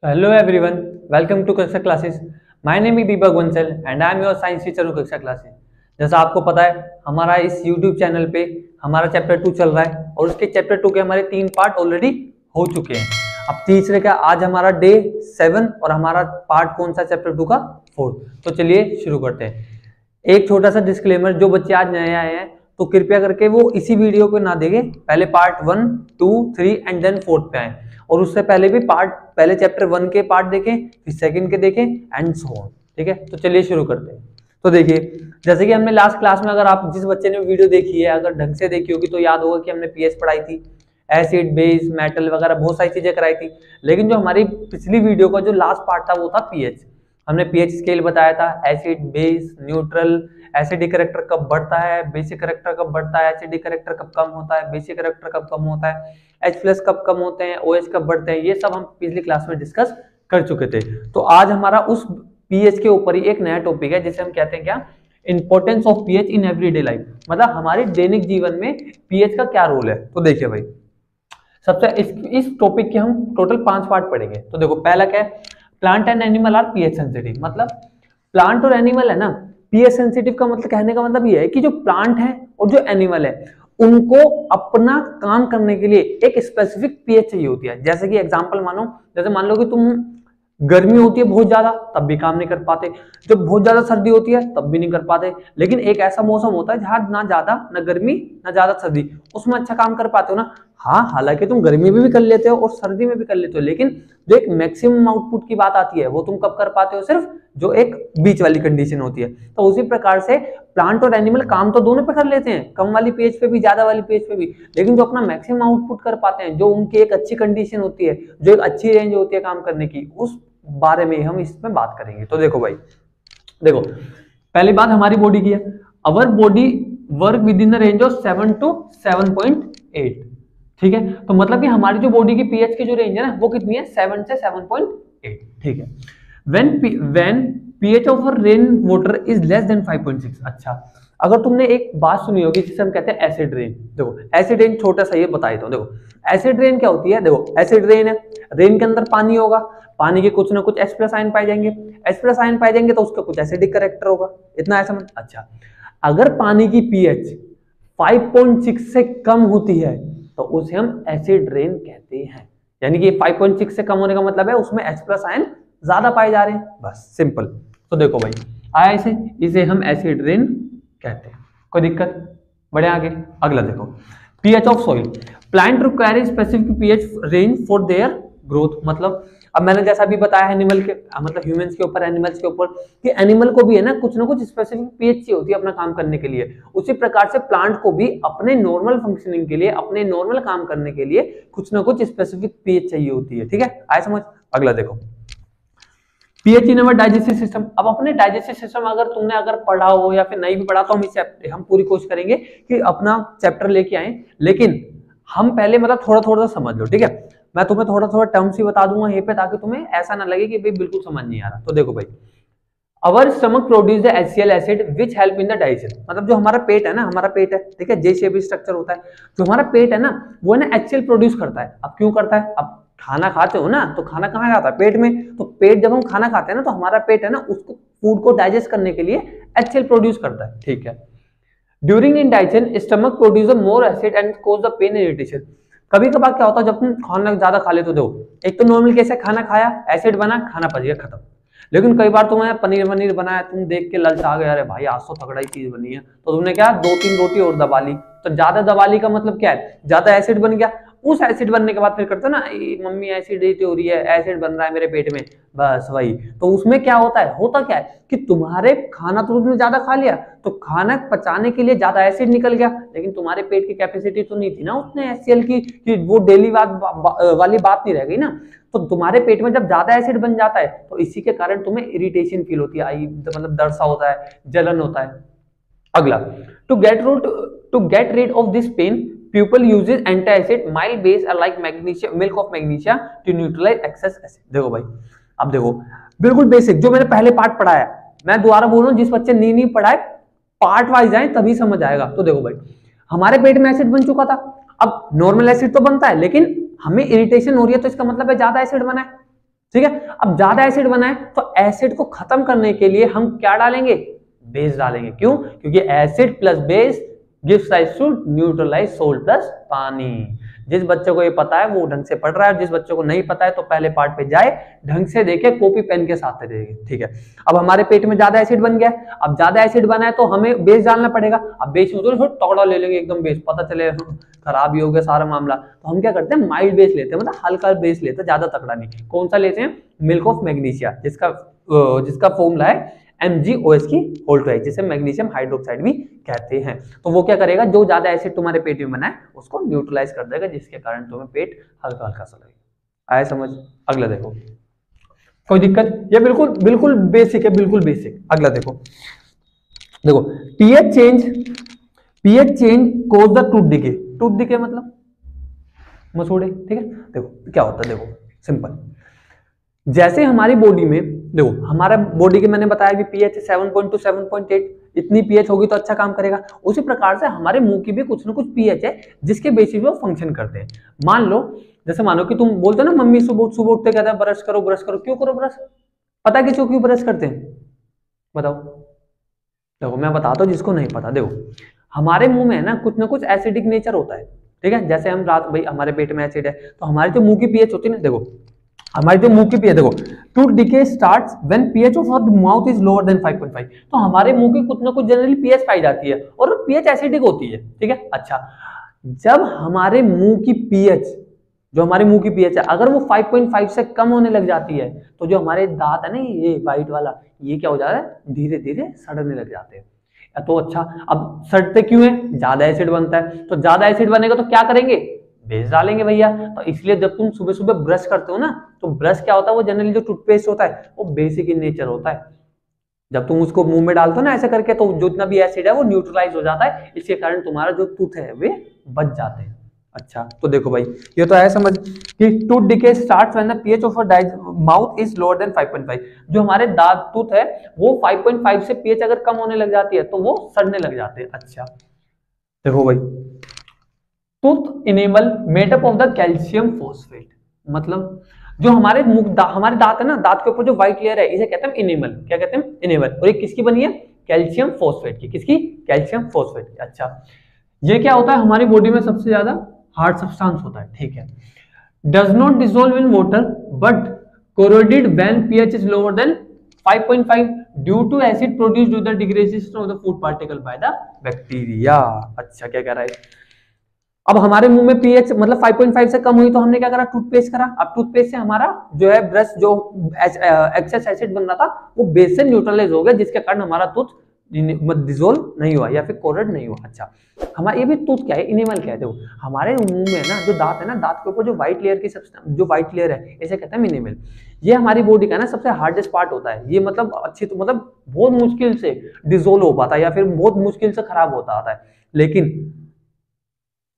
So hello everyone, welcome to कक्षा classes. My name is Deepak Bansal and I am your science teacher कक्षा classes. जैसा आपको पता है हमारा इस YouTube चैनल पे हमारा चैप्टर 2 चल रहा है और उसके चैप्टर 2 के हमारे 3 पार्ट ऑलरेडी हो चुके हैं। अब तीसरे का आज हमारा डे 7 और हमारा पार्ट कौन सा चैप्टर 2 का 4। तो चलिए शुरू करते हैं। एक छोटा सा डिस्क्लेमर, जो बच्चे आज नए आए हैं तो कृपया करके वो इसी वीडियो को ना देखें, पहले पार्ट 1, 2, 3 एंड देन 4 पे आए और उससे पहले भी पहले चैप्टर 1 के पार्ट देखें, फिर सेकंड के देखें एंड सो ऑन। ठीक है, तो चलिए शुरू करते हैं। तो देखिए, जैसे कि हमने लास्ट क्लास में, अगर आप जिस बच्चे ने वीडियो देखी है अगर ढंग से देखी होगी तो याद होगा कि हमने पीएच पढ़ाई थी, एसिड बेस मेटल वगैरह बहुत सारी चीजें कराई थी। लेकिन जो हमारी पिछली वीडियो का जो लास्ट पार्ट था वो था पीएच। हमने पीएच स्केल बताया था, acid base neutral, acidic character कब बढ़ता है, बेसिक कैरेक्टर कब बढ़ता है, एसिडिक कैरेक्टर कब कम होता है, बेसिक कैरेक्टर कब कम होता है, H+ कब कम होते हैं, OH कब बढ़ते हैं, ये सब हम पिछली क्लास में डिस्कस कर चुके थे। तो आज हमारा उस पीएच के ऊपर ही एक नया टॉपिक है जिसे हम कहते हैं क्या, importance of pH in everyday life, मतलब हमारे दैनिक जीवन में पीएच का क्या रोल है। तो देखिए भाई, सबसे इस टॉपिक के हम टोटल 5 पार्ट पढ़ेंगे। तो देखो, पहला क्या है, plant and animal are pH sensitive. मतलब प्लांट और एनिमल है ना, पीएच सेंसिटिव का मतलब, कहने का मतलब ये है कि जो प्लांट है और जो एनिमल है उनको अपना काम करने के लिए एक स्पेसिफिक पीएच चाहिए होती है। जैसे कि एग्जांपल मानो, जैसे मान लो कि तुम, गर्मी होती है बहुत ज्यादा तब भी काम नहीं कर पाते, जब बहुत ज्यादा सर्दी होती है तब भी नहीं कर पाते। लेकिन एक ऐसा मौसम होता है जहां ना ज्यादा ना गर्मी ना ज्यादा सर्दी, उसमें अच्छा काम कर पाते हो ना। हाँ, हालांकि तुम गर्मी में भी कर लेते हो और सर्दी में भी कर लेते हो, लेकिन जो एक मैक्सिमम आउटपुट की बात आती है वो तुम कब कर पाते हो, सिर्फ जो एक बीच वाली कंडीशन होती है। तो उसी प्रकार से प्लांट और एनिमल काम तो दोनों पे कर लेते हैं, कम वाली पीएच पे भी ज्यादा वाली पीएच पे भी, लेकिन जो अपना मैक्सिमम आउटपुट कर पाते हैं, जो उनकी एक अच्छी कंडीशन होती है, जो एक अच्छी रेंज होती है काम करने की, उस बारे में हम इसमें बात करेंगे। तो देखो भाई, देखो पहली बात हमारी बॉडी की है, our body work with in the range of 7 to 7.8। ठीक है, तो मतलब कि हमारी जो बॉडी की पीएच की जो रेंज है ना वो कितनी है, 7 से 7.8। ठीक है, when pH of rain water is less than 5.6। अच्छा, अगर तुमने एक बात सुनी होगी जिसे हम कहते हैं एसिड रेन। देखो एसिड रेन छोटा सा ये बता देता हूं। देखो एसिड रेन क्या होती है, देखो एसिड रेन है, रेन के अंदर पानी होगा, पानी के कुछ ना कुछ H+ आयन पाए जाएंगे, H+ आयन पाए जाएंगे तो उसका कुछ एसिडिक कैरेक्टर होगा, इतना ऐसा समझ। अच्छा, अगर पानी की पीएच 5.6 से कम होती है तो उसे हम एसिड रेन कहते हैं। यानी कि 5.6 से कम होने का मतलब है उसमें H+ आयन ज्यादा पाए जा रहे हैं, बस सिंपल। तो देखो भाई, आया इसे हम एसिड रेन कहते हैं। कोई दिक्कत? बढ़े आगे। अगला देखो, pH of soil, plant require specific pH range for their growth. मतलब अब मैंने जैसा भी बताया एनिमल के, मतलब ह्यूमंस के ऊपर, एनिमल्स के ऊपर, कि एनिमल को भी है ना कुछ स्पेसिफिक पीएच चाहिए होती है अपना काम करने के लिए। उसी प्रकार से प्लांट को भी अपने नॉर्मल फंक्शनिंग के लिए, अपने नॉर्मल काम करने के लिए कुछ ना कुछ स्पेसिफिक पीएच चाहिए होती है। ठीक है, आया समझ। अगला देखो, पीएच इन अवर डाइजेस्टिव सिस्टम। अब अपने डाइजेस्टिव सिस्टम अगर पढ़ा हो या फिर नहीं भी पढ़ा तो हम पूरी कोशिश करेंगे कि अपना चैप्टर लेके आए, लेकिन हम पहले मतलब थोड़ा थोड़ा समझ लो। ठीक है, मैं तुम्हें थोड़ा थोड़ा टर्म्स ही बता दूंगा यहीं पे, ताकि तुम्हें ऐसा ना लगे कि भाई बिल्कुल समझ नहीं आ रहा। तो देखो भाई, अवर stomach produce the HCl acid which help in the digestion. मतलब जो हमारा पेट है ना, हमारा पेट है, ठीक है, जे शेप स्ट्रक्चर होता है, जो हमारा पेट है ना वो है ना HCl प्रोड्यूस करता है। अब क्यों करता है, अब खाना खाते हो ना तो खाना कहाँ जाता है, पेट में। तो पेट, जब हम खाना खाते हैं ना तो हमारा पेट है ना उसको फूड को डाइजेस्ट करने के लिए HCl प्रोड्यूस करता है। ठीक है, during in digestion stomach produce more acid and cause the pain irritation. कभी कभार क्या होता है, जब तुम खाना ज्यादा खा लेते हो, देखो एक तो नॉर्मल कैसे खाना खाया, एसिड बना, खाना पच गया, खत्म। लेकिन कई बार तुम्हें पनीर बनाया, तुम देख के ललचा गए, अरे भाई आज तो तगड़ा ही चीज बनी है, तो तुमने क्या 2-3 रोटी और दबा ली। तो ज्यादा दबा ली का मतलब क्या है, ज्यादा एसिड बन गया। उस एसिड बनने के बाद फिर करते ना, मम्मी एसिडिटी हो रही है, एसिड बन रहा है मेरे पेट में, बस वही। तो उसमें क्या होता है, क्या है कि तुम्हारे खाना तो तुमने ज्यादा खा लिया, तो खाना पचाने के लिए ज्यादा एसिड निकल गया, लेकिन तुम्हारे पेट की कैपेसिटी तो नहीं थी ना उतने HCl की, कि वो डेली वाली बात नहीं रह गई ना। तो तुम्हारे पेट में जब ज्यादा एसिड बन जाता है तो इसी के कारण तुम्हें इरिटेशन फील होती है, मतलब दर्द सा होता है, जलन होता है। अगला, to get rid of this pain people uses antacid mild base like magnesia, milk of magnesia to neutralise excess acid. देखो भाई, अब देखो बिल्कुल बेसिक जो मैंने पहले पार्ट पढ़ाया, मैं दोबारा बोल रहा हूं, जिस बच्चे नहीं पढ़ाए पार्ट वाइज जाए तभी समझ आएगा। तो देखो भाई, हमारे पेट में एसिड बन चुका था, अब नॉर्मल एसिड तो बनता है लेकिन हमें इरिटेशन हो रही है, तो इसका मतलब है ज्यादा एसिड बना है। ठीक है। अब ज्यादा एसिड बना है तो एसिड को खत्म करने के लिए हम क्या डालेंगे, बेस डालेंगे। क्यों? क्योंकि acid plus base gives rise to neutralise salt plus पानी। जिस बच्चे को ये पता है वो ढंग से पढ़ रहा है, जिस बच्चे को नहीं पता है तो पहले पार्ट पे जाए, ढंग से देखे, कॉपी पेन के साथ देखे। ठीक है। अब हमारे पेट में ज्यादा एसिड बन गया, अब ज्यादा एसिड बना है तो हमें बेस डालना पड़ेगा। अब बेस में तो तगड़ा ले लेंगे एकदम बेस, पता चले खराब ही हो गया सारा मामला, तो हम क्या करते हैं, माइल्ड बेस लेते हैं, मतलब हल्का बेस लेते हैं, ज्यादा तगड़ा नहीं। कौन सा लेते हैं, मिल्क ऑफ मैग्नीशिया, जिसका फॉर्मूला है MgOH की होल टू, जिसे मैग्नीशियम हाइड्रोक्साइड भी कहते हैं। तो वो क्या करेगा, जो ज्यादा एसिड तुम्हारे पेट में बना है उसको न्यूट्रलाइज कर देगा, जिसके कारण तुम्हें पेट हल्का हल्का सा लगेगा। आया समझ? अगला देखो, कोई दिक्कत? ये बिल्कुल बिल्कुल बेसिक है, बिल्कुल बेसिक। अगला देखो, देखो pH change cause the tooth decay. Tooth decay मतलब मसूड़े। ठीक है। देखो क्या होता है, देखो सिंपल, जैसे हमारी बॉडी में, देखो हमारा बॉडी के मैंने बताया कि पीएच 7.2 7.8, इतनी पीएच होगी तो अच्छा काम करेगा। उसी प्रकार से हमारे मुंह की भी कुछ ना कुछ पीएच है जिसके बेसिस पे वो फंक्शन करते हैं। मान लो, जैसे मानो कि तुम बोलते हो ना, मम्मी सुबह उठते कहते हैं ब्रश करो ब्रश करो। क्यों करो ब्रश? पता है क्यों ब्रश करते हैं? बताओ। देखो मैं बताता हूँ जिसको नहीं पता। देखो हमारे मुंह में है ना कुछ एसिडिक नेचर होता है। ठीक है। जैसे हम रात, भाई हमारे पेट में एसिड है तो हमारी जो मुंह की पीएच होती है ना, देखो हमारी जो मुंह की पीएच, देखो tooth decay starts when pH of our mouth is lower then 5.5। तो हमारे मुंह की कुछ ना कुछ जनरली पीएच पाई जाती है और पीएच एसिडिक होती है। ठीक है। अच्छा, जब हमारे मुंह की पीएच, जो हमारे मुंह की पीएच है, अगर वो 5.5 से कम होने लग जाती है तो जो हमारे दांत है ना, ये व्हाइट वाला, ये क्या हो जाता है, धीरे धीरे सड़ने लग जाते हैं। तो अच्छा, अब सड़ते क्यों है? ज्यादा एसिड बनता है। तो ज्यादा एसिड बनेगा तो क्या करेंगे, बेस डालेंगे भैया। तो इसलिए जब तुम सुबह सुबह ब्रश करते हो ना, तो ब्रश क्या होता है, वो जनरली जो टूथपेस्ट होता है वो बेसिक इन नेचर होता है। जब तुम उसको मुंह में डालते हो ना ऐसे करके, तो जितना भी एसिड है वो न्यूट्रलाइज हो जाता है, इसके कारण तुम्हारा जो टूथ है वे बच जाते हैं। अच्छा, तो देखो भाई, ये तो है समझ कि tooth decay starts when the pH of mouth is lower then 5.5। जो हमारे दांत टूथ है वो 5.5 से पीएच अगर कम होने लग जाती है तो वो सड़ने लग जाते हैं। अच्छा देखो भाई, tooth enamel made up of the calcium phosphate, मतलब जो हमारे हमारे दांत है ना, दांत के ऊपर जो व्हाइट लेयर है इसे कहते हैं इनेमल। क्या कहते हैं? इनेमल। और ये किसकी बनी है? कैल्शियम फॉस्फेट की। किसकी? कैल्शियम फॉस्फेट की। अच्छा, ये क्या होता है, हमारी बॉडी में सबसे ज्यादा हार्ड सब्सटेंस होता है। ठीक है। Does not dissolve in water but corroded when pH is lower than 5.5 due to acid produced due to the degradation of the food particle by the bacteria। अच्छा, क्या कह रहा है, अब हमारे मुंह में पीएच मतलब 5.5 से कम हुई तो हमने क्या करा, टूथपेस्ट करा। अब टूथपेस्ट से हमारा जो है ब्रश, जो एक्सेस एसिड बन रहा था वो बेस से न्यूट्रलाइज हो गया, जिसके कारण हमारा टूथ डिसोल्व नहीं हुआ या फिर कोरेड नहीं हुआ। अच्छा, हमारा ये भी टूथ क्या है, इनेमल क्या है, देखो हमारे मुंह में ना जो दांत है ना, दांत के ऊपर जो व्हाइट लेयर की जो व्हाइट लेयर है इसे कहते हैं इनेमल। ये हमारी बॉडी का ना सबसे हार्डेस्ट पार्ट होता है। ये मतलब अच्छी तो मतलब बहुत मुश्किल से डिसोल्व हो पाता है या फिर बहुत मुश्किल से खराब होता आता है। लेकिन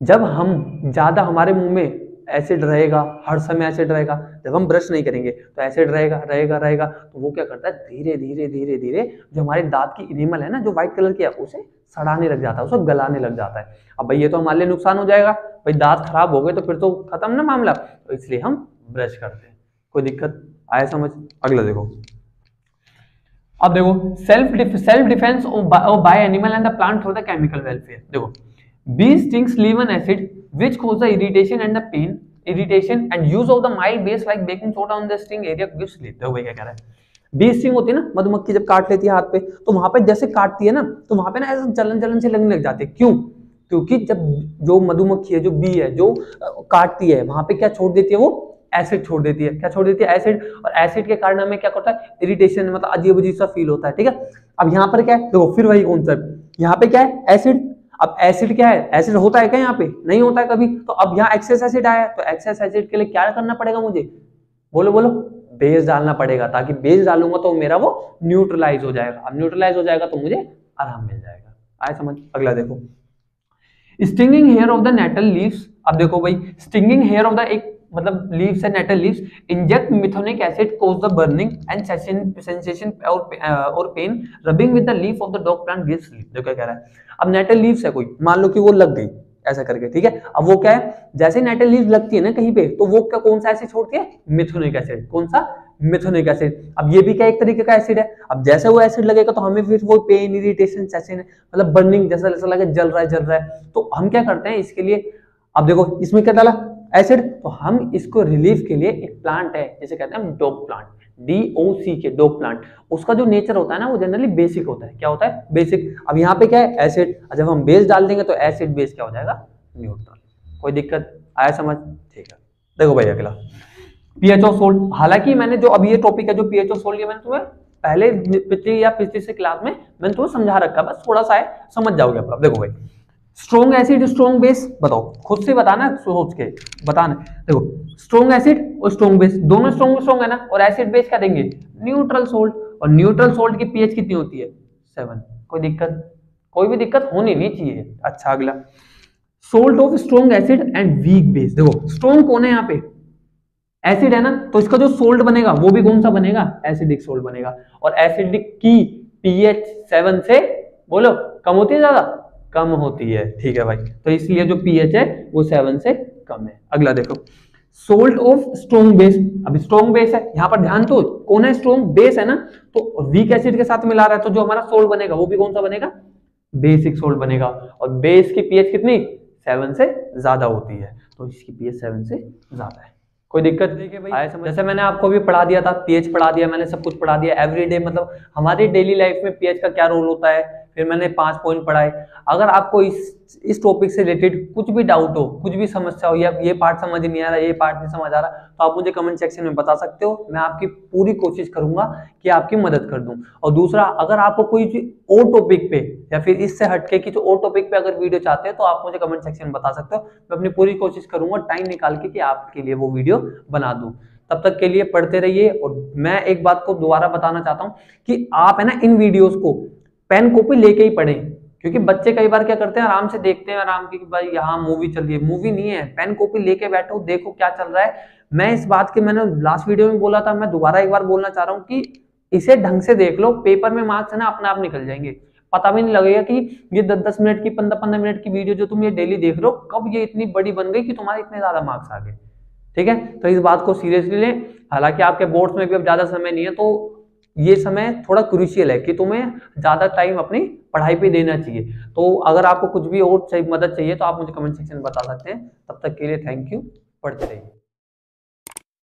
जब हम ज्यादा, हमारे मुंह में एसिड रहेगा, हर समय एसिड रहेगा, जब हम ब्रश नहीं करेंगे तो एसिड रहेगा रहेगा रहेगा, तो वो क्या करता है, धीरे धीरे धीरे धीरे जो हमारे दांत की इनेमल है ना, जो व्हाइट कलर की है, उसे सड़ाने लग जाता है, उसे गलाने लग जाता है। अब भाई ये तो हमारे लिए नुकसान हो जाएगा, भाई दांत खराब हो गए तो फिर तो खत्म ना मामला, तो इसलिए हम ब्रश करते हैं। कोई दिक्कत आया समझ? अगला देखो, अब देखो self defence bye animal and the plant through the chemical welfare. देखो bee stings leave an acid which cause the irritation and the pain, irritation and use of the mild base like baking soda on the sting area gives relief। देखो भाई क्या कह रहा है, B sting होती है ना, मधुमक्खी जब काट लेती है हाथ पे, तो वहां पे जैसे काटती है ना, तो वहां पे ना ऐसा जलन जलन से लगने लग जाती है। क्यों? क्योंकि जब जो मधुमक्खी है, जो बी है, जो काटती है, वहां पे क्या छोड़ देती है, वो एसिड छोड़ देती है। क्या छोड़ देती है? एसिड। और एसिड के कारण हमें क्या करता है, इरिटेशन, मतलब अजीब अजीब सा फील होता है। ठीक है। अब यहाँ पर क्या है, देखो फिर वही कॉन्सेप्ट, यहाँ पे क्या है, एसिड। अब एसिड क्या है, एसिड होता है क्या यहाँ पे? नहीं होता है कभी। तो अब यहाँ एक्सेस एसिड आया है, तो एक्सेस एसिड के लिए क्या करना पड़ेगा मुझे? बोलो बोलो, बेस डालना पड़ेगा, ताकि बेस डालूंगा तो मेरा वो न्यूट्रलाइज हो जाएगा। अब न्यूट्रलाइज हो जाएगा तो मुझे आराम मिल जाएगा। आए समझ? अगला देखो, stinging hair of the nettle leaves. अब देखो भाई, स्टिंगिंग हेयर ऑफ द, एक मतलब लीव्स है, nettle leaves, inject methanoic acid cause the burning and sensation और pain, rubbing with the leaf of the dock plant gives sleep. देखो क्या कह रहा है, अब नेटल लीव्स है कोई, मान लो कि वो लग गई, ऐसा करके, ठीक है। अब वो क्या है, जैसे नाइट्राइल लीव लगती है ना कहीं पे, तो वो क्या कौन सा एसिड छोड़ती है, मिथुनिक एसिड। कौन सा, मिथुनिक एसिड। अब ये भी क्या एक तरीके का एसिड है। अब जैसे वो एसिड लगेगा तो हमें फिर वो पेन, इरिटेशन, सेंसेशन, मतलब बर्निंग जैसा जैसा लगे, जल रहा है, तो हम क्या करते हैं इसके लिए, अब देखो इसमें क्या डाला, एसिड, तो हम इसको रिलीफ के लिए एक प्लांट है जिसे कहते हैं डोक प्लांट, DOC के, डोक प्लांट। उसका जो नेचर होता है ना वो जनरली बेसिक होता है। क्या होता है, बेसिक। अब यहाँ पे क्या है, एसिड, जब हम बेस डाल देंगे तो एसिड बेस क्या हो जाएगा, न्यूट्रल। कोई दिक्कत आया समझ, ठीक है। देखो भाई अगला पीएचओ सोल्ट। हालांकि मैंने जो अभी ये टॉपिक है जो पीएचओ सोल्ट, ये मैंने तुम्हें पहले पिछली से क्लास में मैंने तुम्हें समझा रखा, बस थोड़ा सा है, समझ जाओगे आप। देखो भाई, स्ट्रॉन्ग एसिड, स्ट्रॉन्ग बेस, बताओ खुद से बताना, सोच के बताना। देखो स्ट्रॉन्ग एसिड और स्ट्रॉन्ग बेस दोनों स्ट्रॉन्ग है ना, और एसिड बेस क्या देंगे, न्यूट्रल सोल्ट। और न्यूट्रल सोल्ट की पीएच कितनी होती है, 7। कोई दिक्कत, कोई भी दिक्कत होनी नहीं चाहिए। अच्छा अगला, salt of strong acid and weak base. देखो स्ट्रॉन्ग कौन है यहाँ पे, एसिड है ना, तो इसका जो सोल्ट बनेगा वो भी कौन सा बनेगा, एसिडिक सोल्ट बनेगा। और एसिडिक की पीएच 7 से, बोलो, कम होती है ज्यादा, कम होती है, ठीक है भाई। तो इसलिए जो पीएच है वो 7 से कम है। अगला देखो, सोल्ट ऑफ स्ट्रॉन्ग बेस। अब स्ट्रॉन्ग बेस है, यहाँ पर ध्यान तो, कौन है, स्ट्रॉन्ग बेस है ना, तो वीक एसिड के साथ मिला रहा है, तो जो हमारा सोल्ट बनेगा वो भी कौन सा बनेगा, बेसिक सोल्ट बनेगा। और बेस की पीएच कितनी, 7 से ज्यादा होती है, तो इसकी पीएच 7 से ज्यादा है। कोई दिक्कत देखिए भाई, जैसे मैंने आपको भी पढ़ा दिया था, पीएच पढ़ा दिया मैंने, सब कुछ पढ़ा दिया एवरीडे, मतलब हमारी डेली लाइफ में पीएच का क्या रोल होता है, फिर मैंने 5 पॉइंट पढ़ाए। अगर आपको इस टॉपिक से रिलेटेड कुछ भी डाउट हो, कुछ भी समस्या हो, या ये पार्ट समझ नहीं आ रहा, ये पार्ट नहीं समझ आ रहा, तो आप मुझे कमेंट सेक्शन में बता सकते हो। मैं आपकी पूरी कोशिश करूंगा कि आपकी मदद कर दूं। और दूसरा, अगर आपको कोई और टॉपिक पे या फिर इससे हटके की जो और टॉपिक पे अगर वीडियो चाहते हैं तो आप मुझे कमेंट सेक्शन में बता सकते हो। मैं अपनी पूरी कोशिश करूंगा टाइम निकाल के कि आपके लिए वो वीडियो बना दूं। तब तक के लिए पढ़ते रहिए। और मैं एक बात को दोबारा बताना चाहता हूं कि आप है ना इन वीडियोस को पेन कॉपी लेके ही पढ़ें, क्योंकि बच्चे कई बार क्या करते हैं, आराम से देखते हैं, आराम की भाई यहाँ मूवी चल रही है, मूवी नहीं है, पेन कॉपी लेके बैठो, देखो क्या चल रहा है। मैं इस बात की, मैंने लास्ट वीडियो में बोला था, मैं दोबारा एक बार बोलना चाह रहा हूँ कि इसे ढंग से देख लो, पेपर में मार्क्स है ना अपने आप निकल जाएंगे, पता भी नहीं लगेगा कि ये 10-10 मिनट की, 15-15 मिनट की वीडियो जो तुम ये डेली देख रहे हो, कब ये इतनी बड़ी बन गई कि तुम्हारे इतने ज्यादा मार्क्स आ गए। ठीक है, तो इस बात को सीरियसली लें। हालांकि आपके बोर्ड्स में भी अब ज्यादा समय नहीं है, तो ये समय थोड़ा क्रूशियल है कि तुम्हें ज्यादा टाइम अपनी पढ़ाई पे देना चाहिए। तो अगर आपको कुछ भी और मदद चाहिए तो आप मुझे कमेंट सेक्शन में बता सकते हैं। तब तक के लिए थैंक यू, पढ़ते रहिए।